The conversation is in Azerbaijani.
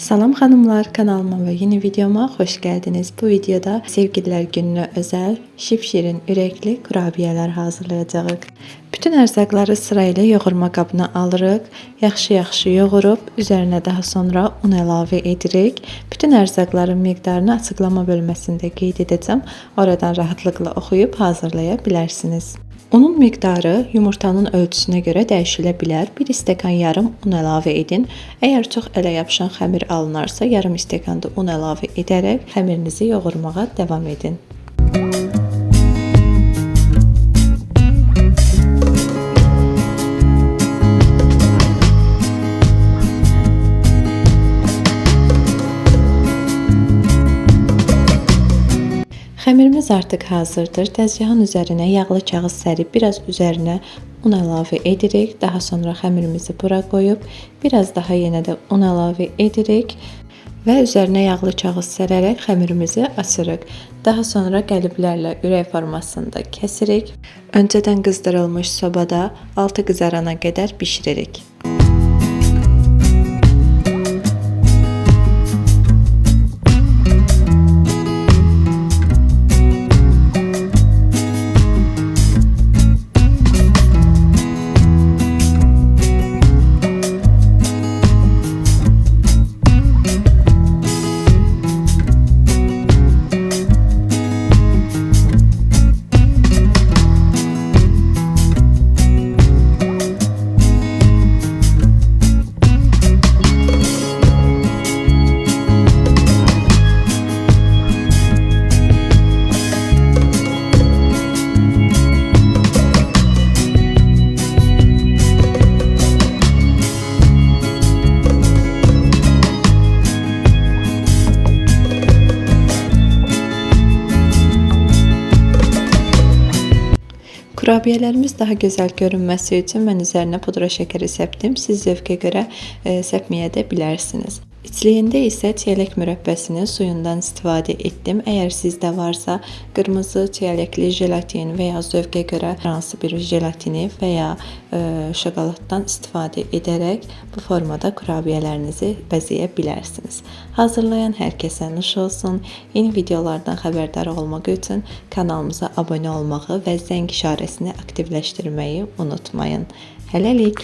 Salam xanımlar, kanalıma ve yeni videoma hoş geldiniz. Bu videoda sevgililer gününe özel şipşirin ürəkli kurabiyeler hazırlayacağıq. Bütün ərzaqları sırayla yoğurma qabına alırıq. Yaxşı yoğurup üzerine daha sonra un əlavə edirik. Bütün ərzaqların miqdarını açıqlama bölməsində qeyd edəcəm. Oradan rahatlıkla oxuyub hazırlaya bilərsiniz. Unun miqdarı yumurtanın ölçüsünə görə dəyişilə bilər. 1 stəkan yarım un əlavə edin. Əgər çox ələ yapışan xəmir alınarsa, yarım stəkan da un əlavə edərək xəmirinizi yoğurmağa davam edin. Xəmirimiz artıq hazırdır. Təzgahın üzərinə yağlı kağız sərib biraz üzərinə un əlavə edirik. Daha sonra xəmirimizi bura qoyub biraz daha yenə də un əlavə edirik və üzərinə yağlı kağız sərərək xəmirimizi açırıq. Daha sonra qəliblərlə ürək formasında kəsirik. Öncədən qızdırılmış sobada altı qızarana qədər bişiririk. Kurabiyelerimiz daha gözəl görünməsi üçün mən üzərinə pudra şəkəri səpdim. Siz zövqə görə səpməyə də bilərsiniz. İçliyində isə çiyələk mürəbbəsinin suyundan istifadə etdim. Əgər sizdə varsa qırmızı çiyələkli jelatin və ya zövqə görə hansı bir jelatini və ya şokoladdan istifadə edərək bu formada kurabiyelərinizi bəzəyə bilərsiniz. Hazırlayan hər kəsə nuş olsun. Yeni videolardan xəbərdar olmaq üçün kanalımıza abunə olmağı və zəng işarəsini aktivləşdirməyi unutmayın. Hələlik.